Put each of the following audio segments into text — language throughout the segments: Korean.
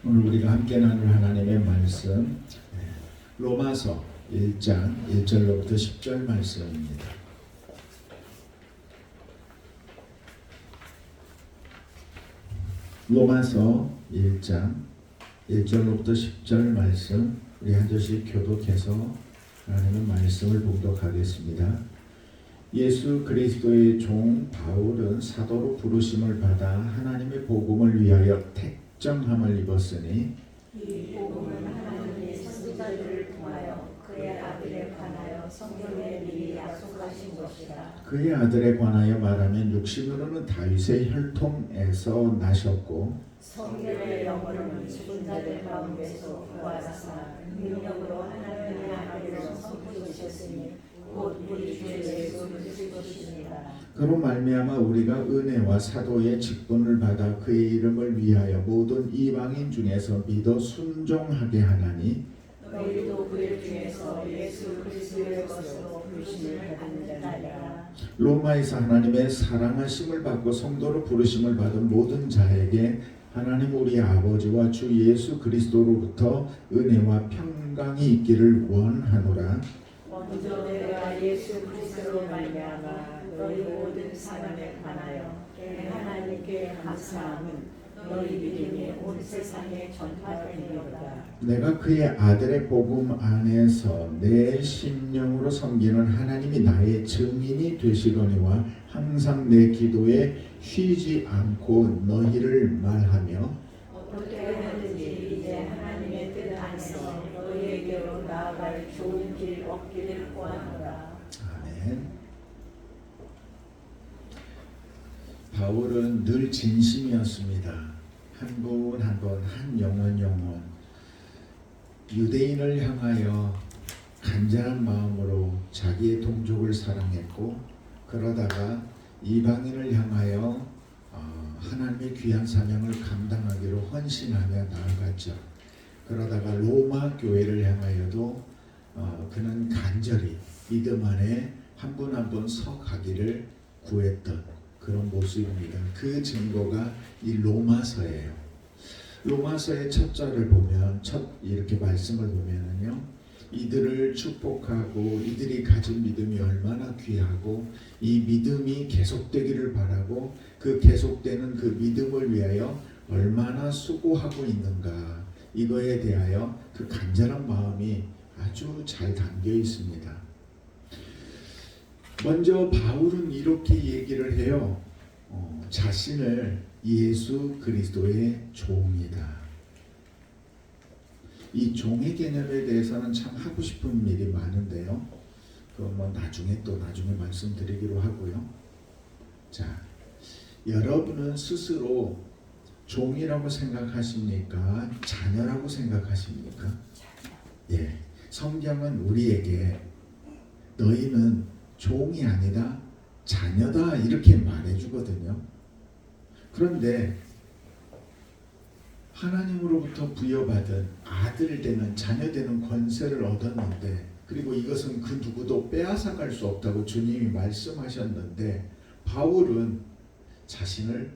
오늘 우리가 함께 나눌 하나님의 말씀 로마서 1장 1절로부터 10절 말씀입니다. 로마서 1장 1절로부터 10절 말씀 우리 한 절씩 교독해서 하나님의 말씀을 봉독하겠습니다. 예수 그리스도의 종 바울은 사도로 부르심을 받아 하나님의 복음을 위하여 택정함을 입었으니 이 복음은 하나님의 선지자들을 통하여 그의 아들에 관하여 성경에 미리 약속하신 것이라. 그의 아들에 관하여 말하면 육신으로는 다윗의 혈통에서 나셨고 성경의 영혼은 죽은 자들 가운데서 부활하사 능력으로 하나님의 아들로 성부이셨으니 곧 우리 주 예수 그리스도시니라. 그로 말미암아 우리가 은혜와 사도의 직분을 받아 그의 이름을 위하여 모든 이방인 중에서 믿어 순종하게 하나니 너희도 그들 중에서 예수 그리스도의 것으로 부르심을 받는 자니라. 로마에서 하나님의 사랑하심을 받고 성도로 부르심을 받은 모든 자에게 하나님 우리 아버지와 주 예수 그리스도로부터 은혜와 평강이 있기를 원하노라. 먼저 내가 예수 그리스도로 말미암아 너희 모든 사람에 관하여 내 하나님께 감사함은 너희 믿음이 온 세상에 전파되리로다. 내가 그의 아들의 복음 안에서 내 심령으로 섬기는 하나님이 나의 증인이 되시거니와 항상 내 기도에 쉬지 않고 너희를 말하며 어떻게 하든지 이제 하나님의 뜻 안에서 너희에게로 나아갈 좋은 길 얻기를 구하노라. 아멘. 바울은 늘 진심이었습니다. 한 분 한 분 한 영혼 유대인을 향하여 간절한 마음으로 자기의 동족을 사랑했고 그러다가 이방인을 향하여 하나님의 귀한 사명을 감당하기로 헌신하며 나아갔죠. 그러다가 로마 교회를 향하여도 그는 간절히 믿음 안에 한 분 한 분 서가기를 구했던 그런 모습입니다. 그 증거가 이 로마서예요. 로마서의 첫 절을 보면 이렇게 말씀을 보면은요, 이들을 축복하고 이들이 가진 믿음이 얼마나 귀하고 이 믿음이 계속되기를 바라고 그 계속되는 그 믿음을 위하여 얼마나 수고하고 있는가, 이거에 대하여 그 간절한 마음이 아주 잘 담겨 있습니다. 먼저 바울은 이렇게 얘기를 해요. 자신을 예수 그리스도의 종이다. 이 종의 개념에 대해서는 참 하고 싶은 일이 많은데요. 그건 뭐 나중에 말씀드리기로 하고요. 자, 여러분은 스스로 종이라고 생각하십니까? 자녀라고 생각하십니까? 예, 성경은 우리에게 너희는 종이 아니다 자녀다 이렇게 말해주거든요. 그런데 하나님으로부터 부여받은 아들 되는 자녀 되는 권세를 얻었는데, 그리고 이것은 그 누구도 빼앗아갈 수 없다고 주님이 말씀하셨는데 바울은 자신을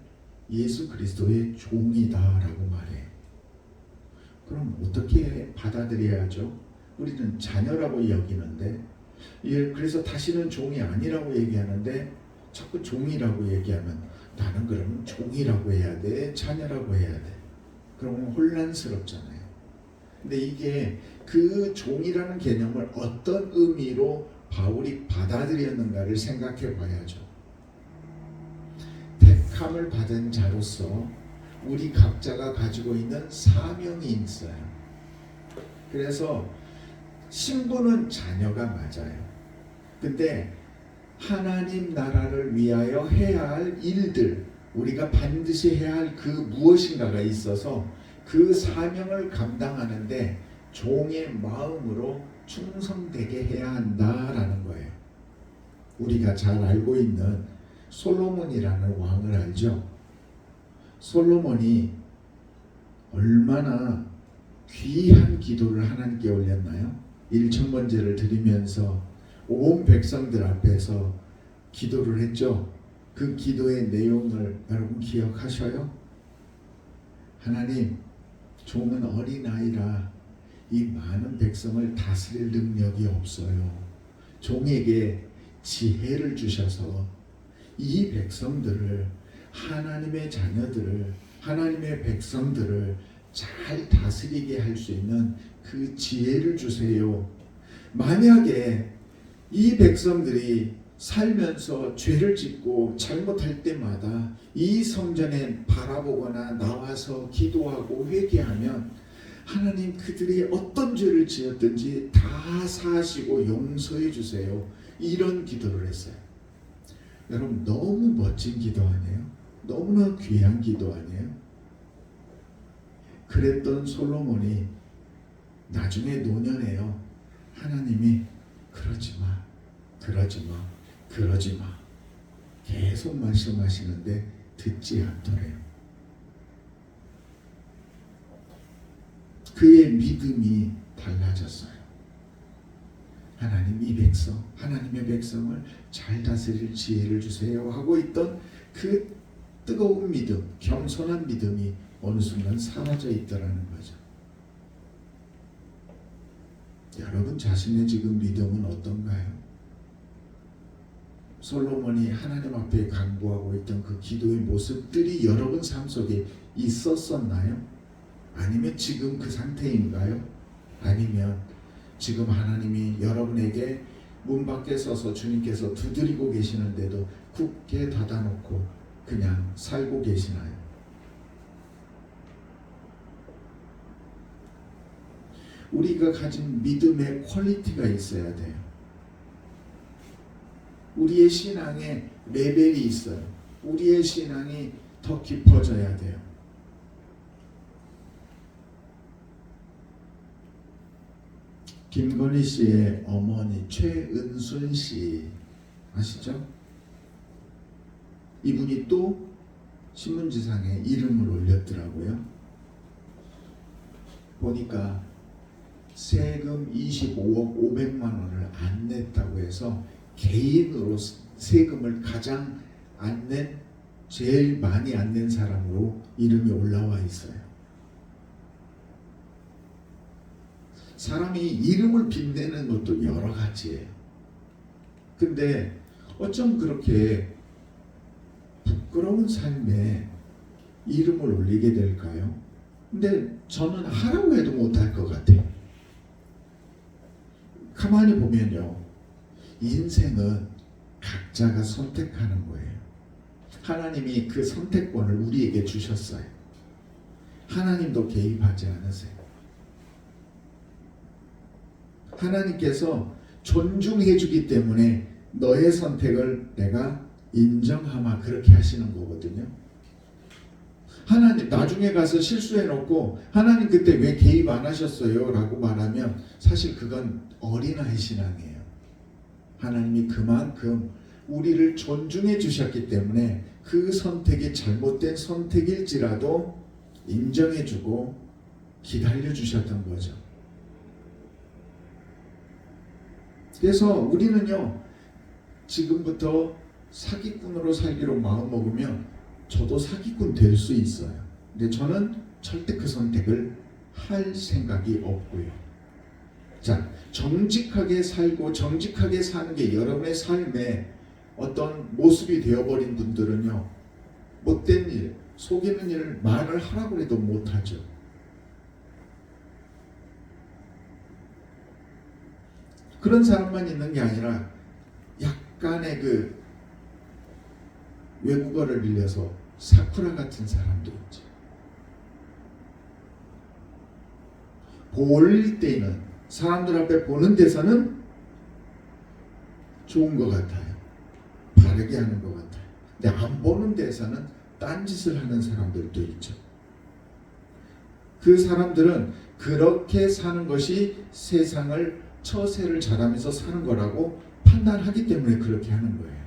예수 그리스도의 종이다라고 말해요. 그럼 어떻게 받아들여야죠? 우리는 자녀라고 여기는데, 그래서 다시는 종이 아니라고 얘기하는데 자꾸 종이라고 얘기하면 나는 그러면 종이라고 해야 돼? 자녀라고 해야 돼? 그러면 혼란스럽잖아요. 근데 이게 그 종이라는 개념을 어떤 의미로 바울이 받아들였는가를 생각해 봐야죠. 택함을 받은 자로서 우리 각자가 가지고 있는 사명이 있어요. 그래서 신분은 자녀가 맞아요. 근데 하나님 나라를 위하여 해야 할 일들, 우리가 반드시 해야 할 그 무엇인가가 있어서 그 사명을 감당하는데 종의 마음으로 충성되게 해야 한다라는 거예요. 우리가 잘 알고 있는 솔로몬이라는 왕을 알죠? 솔로몬이 얼마나 귀한 기도를 하나님께 올렸나요? 일천번제를 드리면서 온 백성들 앞에서 기도를 했죠. 그 기도의 내용을 여러분 기억하셔요? 하나님, 종은 어린아이라 이 많은 백성을 다스릴 능력이 없어요. 종에게 지혜를 주셔서 이 백성들을, 하나님의 자녀들을, 하나님의 백성들을 잘 다스리게 할 수 있는 그 지혜를 주세요. 만약에 이 백성들이 살면서 죄를 짓고 잘못할 때마다 이 성전에 바라보거나 나와서 기도하고 회개하면 하나님 그들이 어떤 죄를 지었든지 다 사하시고 용서해 주세요. 이런 기도를 했어요. 여러분, 너무 멋진 기도 아니에요? 너무나 귀한 기도 아니에요? 그랬던 솔로몬이 나중에 노년에요, 하나님이 그러지 마, 그러지 마, 그러지 마 계속 말씀하시는데 듣지 않더래요. 그의 믿음이 달라졌어요. 하나님, 이 백성, 하나님의 백성을 잘 다스릴 지혜를 주세요 하고 있던 그 뜨거운 믿음, 겸손한 믿음이 어느 순간 사라져 있더라는 거죠. 여러분 자신의 지금 믿음은 어떤가요? 솔로몬이 하나님 앞에 간구하고 있던 그 기도의 모습들이 여러분 삶 속에 있었었나요? 아니면 지금 그 상태인가요? 아니면 지금 하나님이 여러분에게 문 밖에 서서 주님께서 두드리고 계시는데도 굳게 닫아놓고 그냥 살고 계시나요? 우리가 가진 믿음의 퀄리티가 있어야 돼요. 우리의 신앙에 레벨이 있어요. 우리의 신앙이 더 깊어져야 돼요. 김건희 씨의 어머니 최은순 씨 아시죠? 이분이 또 신문지상에 이름을 올렸더라고요. 보니까 세금 25억 500만 원을 안 냈다고 해서 개인으로 세금을 가장 안 낸, 제일 많이 안 낸 사람으로 이름이 올라와 있어요. 사람이 이름을 빛내는 것도 여러 가지예요. 근데 어쩜 그렇게 부끄러운 삶에 이름을 올리게 될까요? 근데 저는 하라고 해도 못할 것 같아요. 가만히 보면요, 인생은 각자가 선택하는 거예요. 하나님이 그 선택권을 우리에게 주셨어요. 하나님도 개입하지 않으세요. 하나님께서 존중해 주기 때문에 너의 선택을 내가 인정하마, 그렇게 하시는 거거든요. 하나님 나중에 가서 실수해놓고 하나님 그때 왜 개입 안 하셨어요? 라고 말하면 사실 그건 어린아이 신앙이에요. 하나님이 그만큼 우리를 존중해 주셨기 때문에 그 선택이 잘못된 선택일지라도 인정해 주고 기다려 주셨던 거죠. 그래서 우리는요, 지금부터 사기꾼으로 살기로 마음먹으면 저도 사기꾼 될 수 있어요. 근데 저는 절대 그 선택을 할 생각이 없고요. 자, 정직하게 살고 정직하게 사는 게 여러분의 삶에 어떤 모습이 되어버린 분들은요, 못된 일, 속이는 일을 말을 하라고 해도 못하죠. 그런 사람만 있는 게 아니라 약간의 그 외국어를 빌려서 사쿠라 같은 사람도 있죠. 볼 때는 사람들 앞에 보는 데서는 좋은 것 같아요. 바르게 하는 것 같아요. 근데 안 보는 데서는 딴짓을 하는 사람들도 있죠. 그 사람들은 그렇게 사는 것이 세상을 처세를 잘하면서 사는 거라고 판단하기 때문에 그렇게 하는 거예요.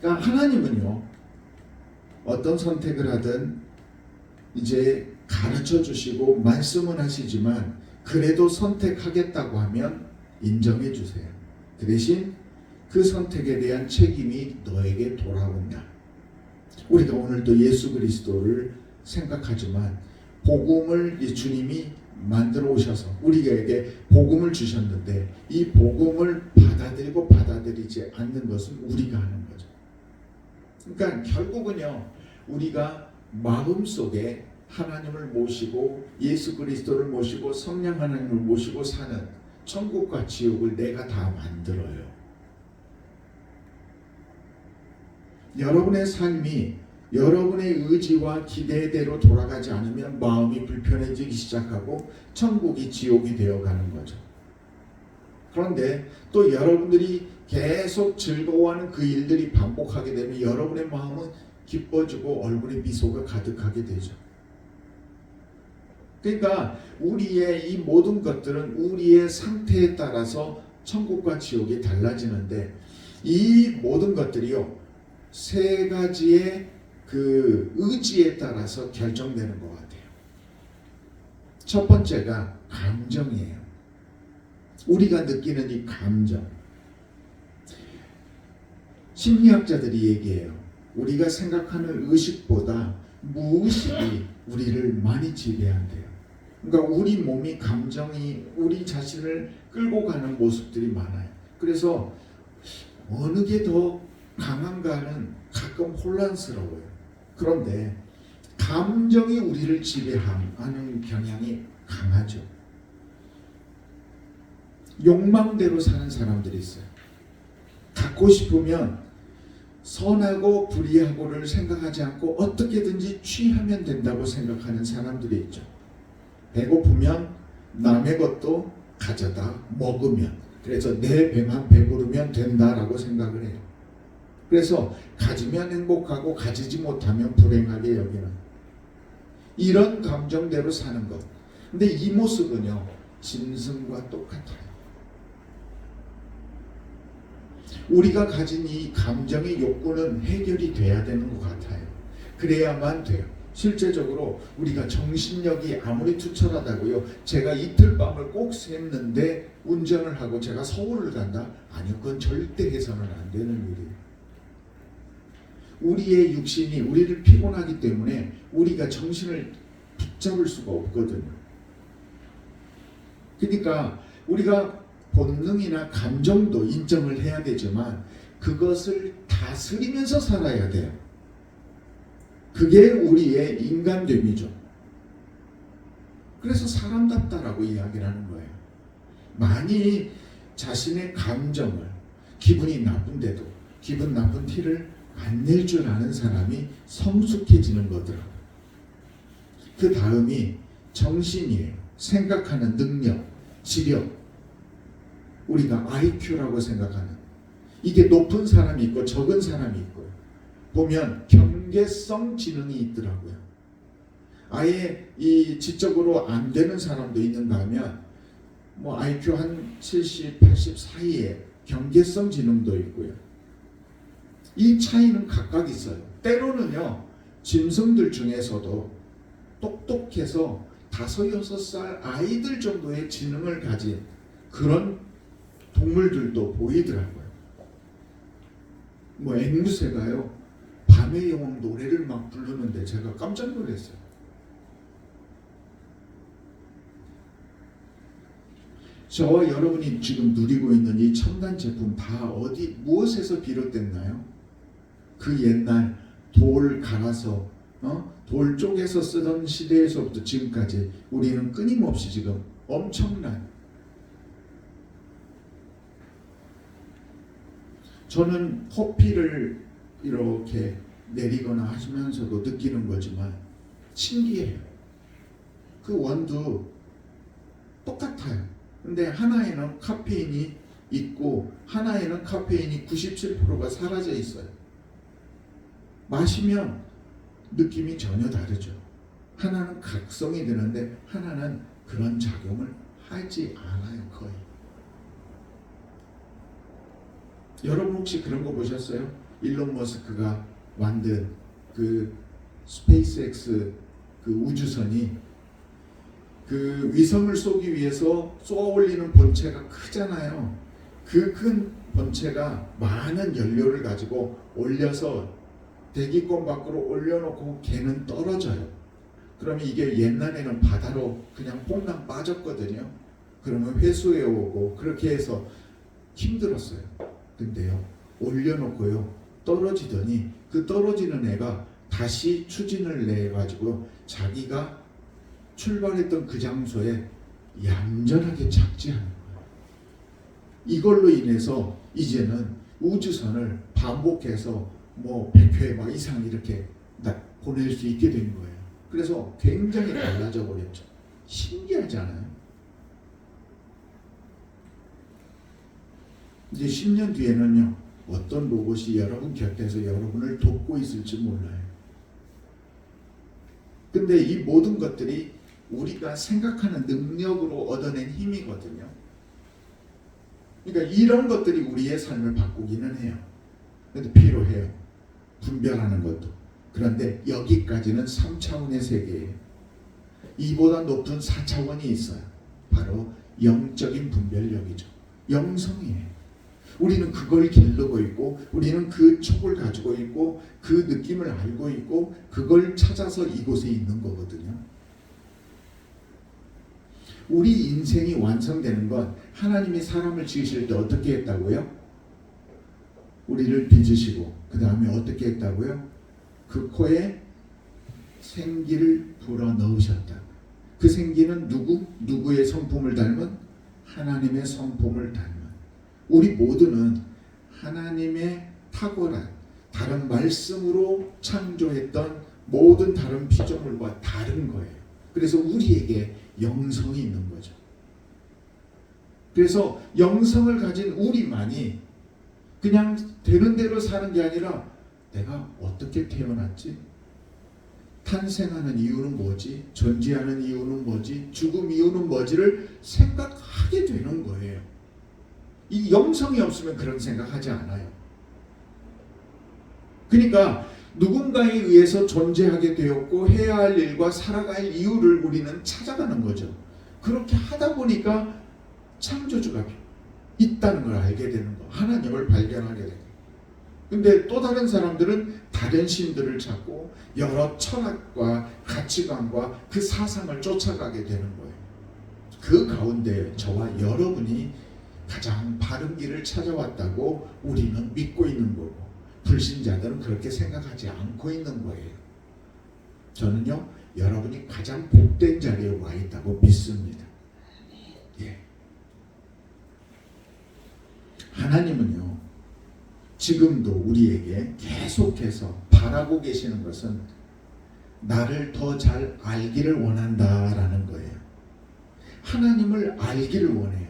그러니까 하나님은요, 어떤 선택을 하든 이제 가르쳐 주시고 말씀은 하시지만 그래도 선택하겠다고 하면 인정해 주세요. 그 대신 그 선택에 대한 책임이 너에게 돌아온다. 우리가 오늘도 예수 그리스도를 생각하지만 복음을 이 주님이 만들어 오셔서 우리에게 복음을 주셨는데 이 복음을 받아들이고 받아들이지 않는 것은 우리가 하는 거죠. 그러니까 결국은요, 우리가 마음속에 하나님을 모시고 예수 그리스도를 모시고 성령 하나님을 모시고 사는 천국과 지옥을 내가 다 만들어요. 여러분의 삶이 여러분의 의지와 기대대로 돌아가지 않으면 마음이 불편해지기 시작하고 천국이 지옥이 되어가는 거죠. 그런데 또 여러분들이 계속 즐거워하는 그 일들이 반복하게 되면 여러분의 마음은 기뻐지고 얼굴에 미소가 가득하게 되죠. 그러니까 우리의 이 모든 것들은 우리의 상태에 따라서 천국과 지옥이 달라지는데 이 모든 것들이요, 세 가지의 그 의지에 따라서 결정되는 것 같아요. 첫 번째가 감정이에요. 우리가 느끼는 이 감정. 심리학자들이 얘기해요. 우리가 생각하는 의식보다 무의식이 우리를 많이 지배한대요. 그러니까 우리 몸이 감정이 우리 자신을 끌고 가는 모습들이 많아요. 그래서 어느 게 더 강한가는 가끔 혼란스러워요. 그런데 감정이 우리를 지배하는 경향이 강하죠. 욕망대로 사는 사람들이 있어요. 갖고 싶으면 선하고 불의하고를 생각하지 않고 어떻게든지 취하면 된다고 생각하는 사람들이 있죠. 배고프면 남의 것도 가져다 먹으면, 그래서 내 배만 배부르면 된다라고 생각을 해요. 그래서 가지면 행복하고 가지지 못하면 불행하게 여기는 이런 감정대로 사는 것. 근데 이 모습은요, 짐승과 똑같아요. 우리가 가진 이 감정의 욕구는 해결이 돼야 되는 것 같아요. 그래야만 돼요. 실제적으로 우리가 정신력이 아무리 투철하다고요, 제가 이틀 밤을 꼭 샜는데 운전을 하고 제가 서울을 간다? 아니요, 그건 절대 해서는 안 되는 일이에요. 우리의 육신이 우리를 피곤하기 때문에 우리가 정신을 붙잡을 수가 없거든요. 그러니까 우리가 본능이나 감정도 인정을 해야 되지만 그것을 다스리면서 살아야 돼요. 그게 우리의 인간됨이죠. 그래서 사람답다라고 이야기를 하는 거예요. 많이 자신의 감정을, 기분이 나쁜데도 기분 나쁜 티를 안 낼 줄 아는 사람이 성숙해지는 거더라고요. 그 다음이 정신이에요. 생각하는 능력, 지력. 우리가 IQ라고 생각하는, 이게 높은 사람이 있고 적은 사람이 있고요. 보면 경계성 지능이 있더라고요. 아예 이 지적으로 안 되는 사람도 있는가 하면 뭐 IQ 한 70, 80 사이에 경계성 지능도 있고요. 이 차이는 각각 있어요. 때로는요, 짐승들 중에서도 똑똑해서 5, 6살 아이들 정도의 지능을 가진 그런 동물들도 보이더라고요. 뭐 앵무새가요, 밤의 여왕 노래를 막 부르는데 제가 깜짝 놀랐어요. 저와 여러분이 지금 누리고 있는 이 첨단 제품 다 어디 무엇에서 비롯됐나요? 그 옛날 돌 갈아서 돌 쪼개서 쓰던 시대에서부터 지금까지 우리는 끊임없이 지금 엄청난, 저는 커피를 이렇게 내리거나 하시면서도 느끼는 거지만 신기해요. 그 원두 똑같아요. 근데 하나에는 카페인이 있고 하나에는 카페인이 97%가 사라져 있어요. 마시면 느낌이 전혀 다르죠. 하나는 각성이 되는데 하나는 그런 작용을 하지 않아요. 거의. 여러분 혹시 그런 거 보셨어요? 일론 머스크가 만든 그 스페이스X 그 우주선이 그 위성을 쏘기 위해서 쏘아 올리는 본체가 크잖아요. 그 큰 본체가 많은 연료를 가지고 올려서 대기권 밖으로 올려놓고 걔는 떨어져요. 그러면 이게 옛날에는 바다로 그냥 뽕랑 빠졌거든요. 그러면 회수해 오고 그렇게 해서 힘들었어요. 근데요, 올려놓고요, 떨어지더니 그 떨어지는 애가 다시 추진을 내가지고 자기가 출발했던 그 장소에 얌전하게 착지하는 거예요. 이걸로 인해서 이제는 우주선을 반복해서 뭐 100회 막 이상 이렇게 보낼 수 있게 된 거예요. 그래서 굉장히 달라져 버렸죠. 신기하지 않아요? 이제 10년 뒤에는요, 어떤 로봇이 여러분 곁에서 여러분을 돕고 있을지 몰라요. 근데 이 모든 것들이 우리가 생각하는 능력으로 얻어낸 힘이거든요. 그러니까 이런 것들이 우리의 삶을 바꾸기는 해요. 근데 필요해요. 분별하는 것도. 그런데 여기까지는 3차원의 세계예요. 이보다 높은 4차원이 있어요. 바로 영적인 분별력이죠. 영성이에요. 우리는 그걸 기르고 있고, 우리는 그 촉을 가지고 있고, 그 느낌을 알고 있고, 그걸 찾아서 이곳에 있는 거거든요. 우리 인생이 완성되는 건 하나님이 사람을 지으실 때 어떻게 했다고요? 우리를 빚으시고 그 다음에 어떻게 했다고요? 그 코에 생기를 불어넣으셨다. 그 생기는 누구의 성품을 닮은? 하나님의 성품을 닮은. 우리 모두는 하나님의 탁월한 다른 말씀으로 창조했던 모든 다른 피조물과 다른 거예요. 그래서 우리에게 영성이 있는 거죠. 그래서 영성을 가진 우리만이 그냥 되는 대로 사는 게 아니라 내가 어떻게 태어났지? 탄생하는 이유는 뭐지? 존재하는 이유는 뭐지? 죽음 이유는 뭐지를 생각하게 되는 거예요. 이 영성이 없으면 그런 생각하지 않아요. 그러니까 누군가에 의해서 존재하게 되었고 해야 할 일과 살아갈 이유를 우리는 찾아가는 거죠. 그렇게 하다 보니까 창조주가 있다는 걸 알게 되는 거. 하나님을 발견하게 되는 거. 근데 또 다른 사람들은 다른 신들을 찾고 여러 철학과 가치관과 그 사상을 쫓아가게 되는 거예요. 그 가운데 저와 여러분이 가장 바른 길을 찾아왔다고 우리는 믿고 있는 거고, 불신자들은 그렇게 생각하지 않고 있는 거예요. 저는요, 여러분이 가장 복된 자리에 와 있다고 믿습니다. 예. 하나님은요, 지금도 우리에게 계속해서 바라고 계시는 것은 나를 더 잘 알기를 원한다라는 거예요. 하나님을 알기를 원해요.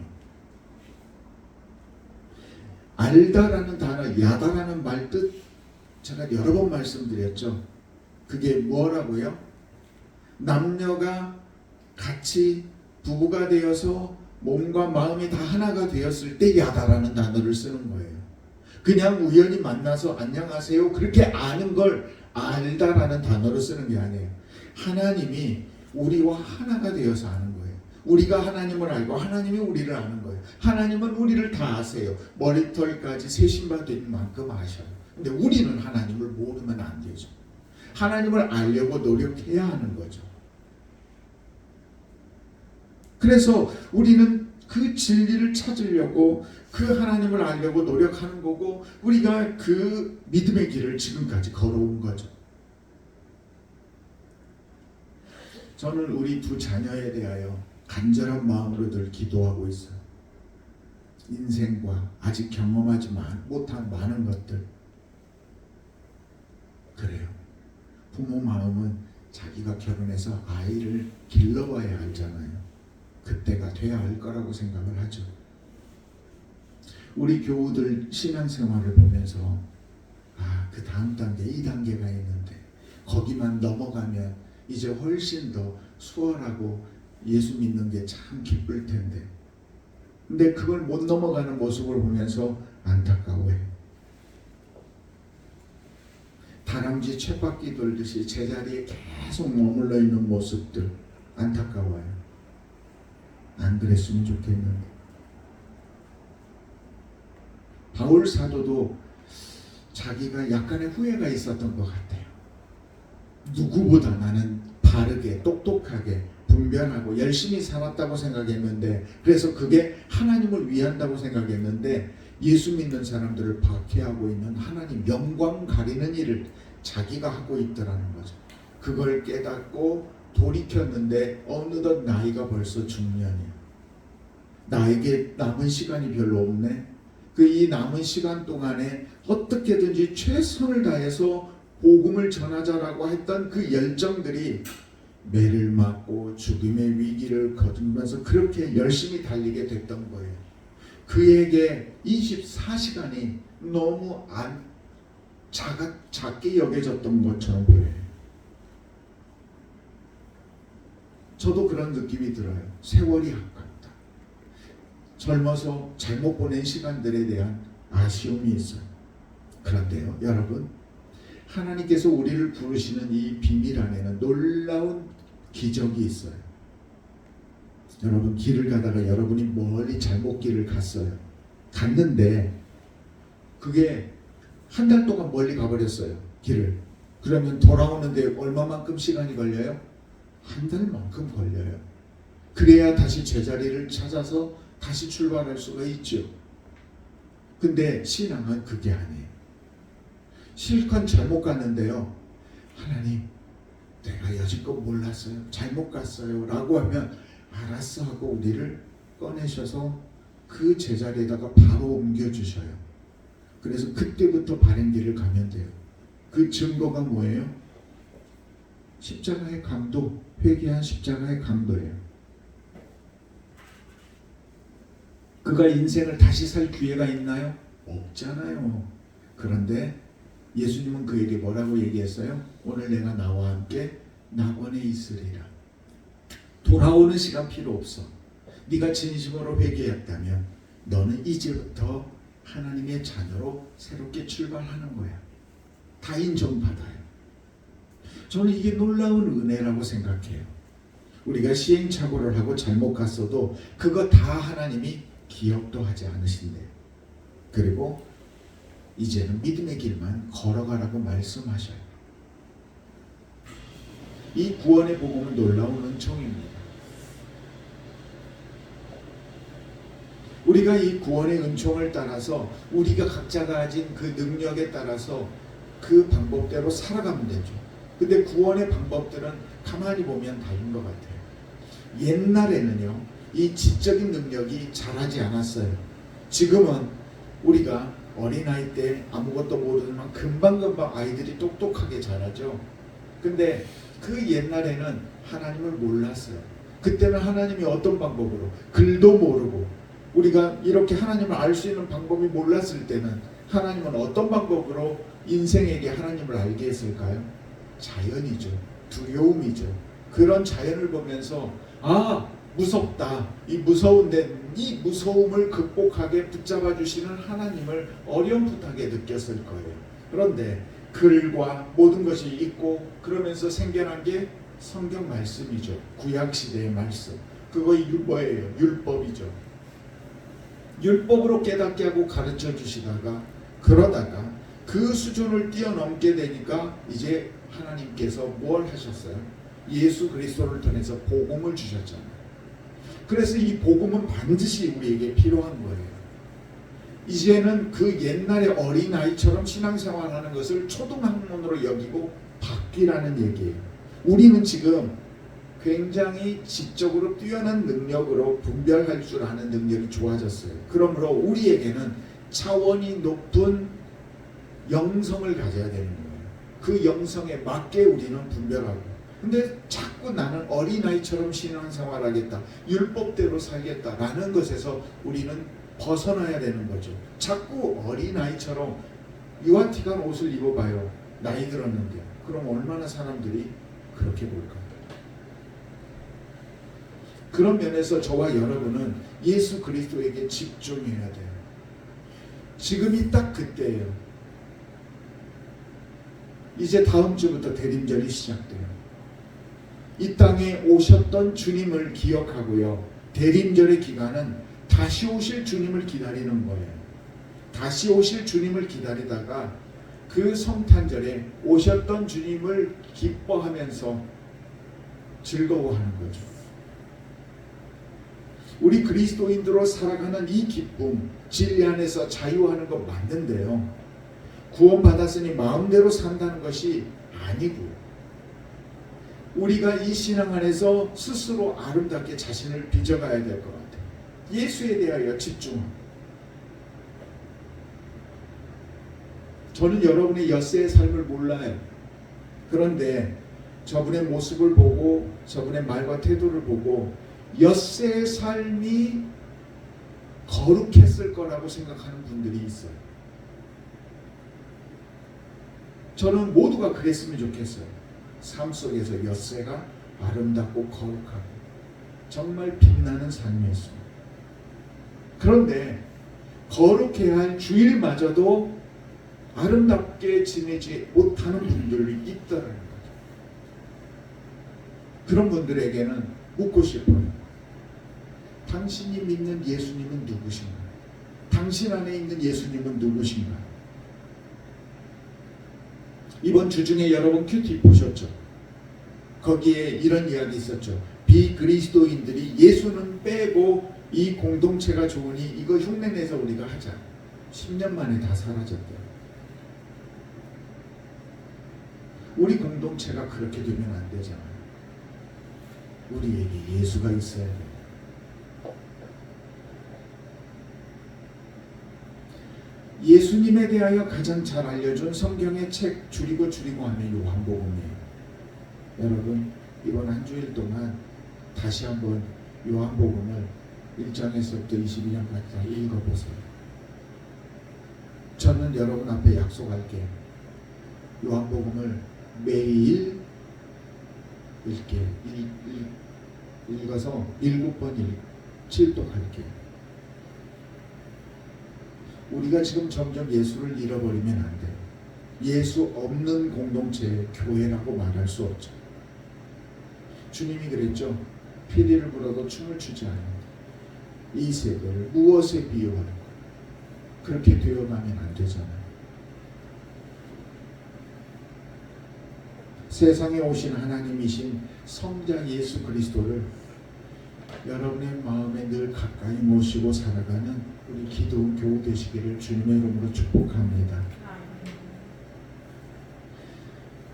알다라는 단어, 야다라는 말 뜻 제가 여러 번 말씀드렸죠. 그게 뭐라고요? 남녀가 같이 부부가 되어서 몸과 마음이 다 하나가 되었을 때 야다라는 단어를 쓰는 거예요. 그냥 우연히 만나서 안녕하세요 그렇게 아는 걸 알다라는 단어로 쓰는 게 아니에요. 하나님이 우리와 하나가 되어서 아는 거예요. 우리가 하나님을 알고 하나님이 우리를 아는 거예요. 하나님은 우리를 다 아세요. 머리털까지 세신바 된 만큼 아셔요. 근데 우리는 하나님을 모르면 안 되죠. 하나님을 알려고 노력해야 하는 거죠. 그래서 우리는 그 진리를 찾으려고 그 하나님을 알려고 노력하는 거고, 우리가 그 믿음의 길을 지금까지 걸어온 거죠. 저는 우리 두 자녀에 대하여 간절한 마음으로 늘 기도하고 있어요. 인생과 아직 경험하지 못한 많은 것들. 그래요. 부모 마음은 자기가 결혼해서 아이를 길러봐야 알잖아요. 그때가 돼야 할 거라고 생각을 하죠. 우리 교우들 신앙생활을 보면서 그 다음 단계, 이 단계가 있는데 거기만 넘어가면 이제 훨씬 더 수월하고 예수 믿는 게 참 기쁠 텐데, 근데 그걸 못 넘어가는 모습을 보면서 안타까워해요. 다람쥐 쳇바퀴 돌듯이 제자리에 계속 머물러 있는 모습들 안타까워요. 안 그랬으면 좋겠는데. 바울 사도도 자기가 약간의 후회가 있었던 것 같아요. 누구보다 나는 바르게 똑똑하게 분별하고 열심히 살았다고 생각했는데, 그래서 그게 하나님을 위한다고 생각했는데, 예수 믿는 사람들을 박해하고 있는 하나님 영광 가리는 일을 자기가 하고 있더라는 거죠. 그걸 깨닫고 돌이켰는데 어느덧 나이가 벌써 중년이야. 나에게 남은 시간이 별로 없네. 이 남은 시간 동안에 어떻게든지 최선을 다해서 복음을 전하자라고 했던 그 열정들이 매를 맞고 죽음의 위기를 거두면서 그렇게 열심히 달리게 됐던 거예요. 그에게 24시간이 너무 작게 여겨졌던 것처럼 보여요. 저도 그런 느낌이 들어요. 세월이 아깝다. 젊어서 잘못 보낸 시간들에 대한 아쉬움이 있어요. 그런데요, 여러분, 하나님께서 우리를 부르시는 이 비밀 안에는 놀라운 기적이 있어요. 여러분, 길을 가다가 여러분이 멀리 잘못 길을 갔는데 그게 한 달 동안 멀리 가버렸어요, 길을. 그러면 돌아오는데 얼마만큼 시간이 걸려요? 한 달만큼 걸려요. 그래야 다시 제자리를 찾아서 다시 출발할 수가 있죠. 근데 신앙은 그게 아니에요. 실컷 잘못 갔는데요, 하나님, 내가 여지껏 몰랐어요, 잘못 갔어요 라고 하면 알았어 하고 우리를 꺼내셔서 그 제자리에다가 바로 옮겨주셔요. 그래서 그때부터 바른 길을 가면 돼요. 그 증거가 뭐예요? 십자가의 강도, 회개한 십자가의 강도예요. 그가 인생을 다시 살 기회가 있나요? 없잖아요. 그런데 예수님은 그에게 뭐라고 얘기했어요? 오늘 내가 나와 함께 낙원에 있으리라. 돌아오는 시간 필요 없어. 네가 진심으로 회개했다면 너는 이제부터 하나님의 자녀로 새롭게 출발하는 거야. 다 인정받아요. 저는 이게 놀라운 은혜라고 생각해요. 우리가 시행착오를 하고 잘못 갔어도 그거 다 하나님이 기억도 하지 않으신대요. 그리고 이제는 믿음의 길만 걸어가라고 말씀하셔요. 이 구원의 복음은 놀라운 은총입니다. 우리가 이 구원의 은총을 따라서 우리가 각자 가진 그 능력에 따라서 그 방법대로 살아가면 되죠. 근데 구원의 방법들은 가만히 보면 다른 것 같아요. 옛날에는요, 이 지적인 능력이 자라지 않았어요. 지금은 우리가 어린아이 때 아무것도 모르지만 금방금방 아이들이 똑똑하게 자라죠. 근데 그 옛날에는 하나님을 몰랐어요. 그때는 하나님이 어떤 방법으로, 글도 모르고 우리가 이렇게 하나님을 알 수 있는 방법이 몰랐을 때는 하나님은 어떤 방법으로 인생에게 하나님을 알게 했을까요? 자연이죠. 두려움이죠. 그런 자연을 보면서 무섭다. 이 무서운데 이 무서움을 극복하게 붙잡아 주시는 하나님을 어렴풋하게 느꼈을 거예요. 그런데 글과 모든 것이 있고 그러면서 생겨난 게 성경 말씀이죠. 구약시대의 말씀. 그거 뭐예요? 율법이죠. 율법으로 깨닫게 하고 가르쳐 주시다가 그러다가 그 수준을 뛰어넘게 되니까 이제 하나님께서 뭘 하셨어요? 예수 그리스도를 통해서 복음을 주셨잖아요. 그래서 이 복음은 반드시 우리에게 필요한 거예요. 이제는 그 옛날의 어린아이처럼 신앙생활하는 것을 초등학문으로 여기고 바뀌라는 얘기예요. 우리는 지금 굉장히 지적으로 뛰어난 능력으로 분별할 줄 아는 능력이 좋아졌어요. 그러므로 우리에게는 차원이 높은 영성을 가져야 되는 거예요. 그 영성에 맞게 우리는 분별하고. 근데 자꾸 나는 어린아이처럼 신앙생활하겠다, 율법대로 살겠다라는 것에서 우리는 벗어나야 되는 거죠. 자꾸 어린아이처럼 유아티간 옷을 입어봐요. 나이 들었는데. 그럼 얼마나 사람들이 그렇게 볼까요? 그런 면에서 저와 여러분은 예수 그리스도에게 집중해야 돼요. 지금이 딱 그때예요. 이제 다음 주부터 대림절이 시작돼요. 이 땅에 오셨던 주님을 기억하고요. 대림절의 기간은 다시 오실 주님을 기다리는 거예요. 다시 오실 주님을 기다리다가 그 성탄절에 오셨던 주님을 기뻐하면서 즐거워하는 거죠. 우리 그리스도인들로 살아가는 이 기쁨, 진리 안에서 자유하는 거 맞는데요. 구원받았으니 마음대로 산다는 것이 아니고 우리가 이 신앙 안에서 스스로 아름답게 자신을 빚어가야 될 것 같아요. 예수에 대하여 집중하고. 저는 여러분의 엿새의 삶을 몰라요. 그런데 저분의 모습을 보고 저분의 말과 태도를 보고 엿새의 삶이 거룩했을 거라고 생각하는 분들이 있어요. 저는 모두가 그랬으면 좋겠어요. 삶 속에서 엿새가 아름답고 거룩하고 정말 빛나는 삶이었습니다. 그런데 거룩해야 할 주일마저도 아름답게 지내지 못하는 분들이 있더라는 거죠. 그런 분들에게는 묻고 싶어요. 당신이 믿는 예수님은 누구신가요? 당신 안에 있는 예수님은 누구신가요? 이번 주 중에 여러분 큐티 보셨죠? 거기에 이런 이야기 있었죠. 비그리스도인들이 예수는 빼고 이 공동체가 좋으니 이거 흉내내서 우리가 하자. 10년 만에 다 사라졌대요. 우리 공동체가 그렇게 되면 안 되잖아요. 우리에게 예수가 있어야 돼요. 예수님에 대하여 가장 잘 알려준 성경의 책 줄이고 하는 요한복음이에요. 여러분 이번 한 주일 동안 다시 한번 요한복음을 1장에서부터 22장까지 다 읽어보세요. 저는 여러분 앞에 약속할게요. 요한복음을 매일 읽어서 7번 칠독할게요. 우리가 지금 점점 예수를 잃어버리면 안 돼요. 예수 없는 공동체의 교회라고 말할 수 없죠. 주님이 그랬죠. 피리를 불어도 춤을 추지 않는다. 이 세대를 무엇에 비유하는 거예요? 그렇게 되어가면 안 되잖아요. 세상에 오신 하나님이신 성자 예수 그리스도를 여러분의 마음에 늘 가까이 모시고 살아가는 우리 기도원 교우 되시기를 주님의 이름으로 축복합니다.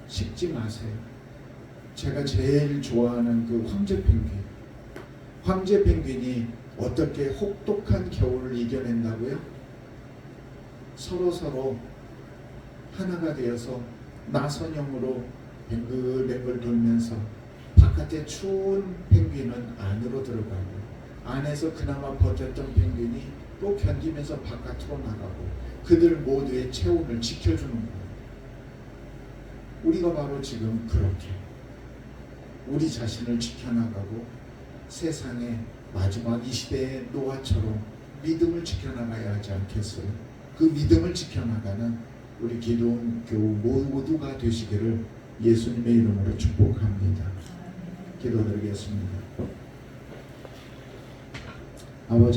식지 마세요. 제가 제일 좋아하는 그 황제 펭귄. 황제 펭귄이 어떻게 혹독한 겨울을 이겨낸다고요? 서로 하나가 되어서 나선형으로 뱅글뱅글 돌면서 바깥에 추운 펭귄은 안으로 들어가고 안에서 그나마 버텼던 펭귄이 또 견디면서 바깥으로 나가고 그들 모두의 체온을 지켜주는 거예요. 우리가 바로 지금 그렇게 우리 자신을 지켜나가고 세상의 마지막 이 시대의 노아처럼 믿음을 지켜나가야 하지 않겠어요? 그 믿음을 지켜나가는 우리 기도원 교우 모두가 되시기를 예수님의 이름으로 축복합니다. 기도드리겠습니다. 아버지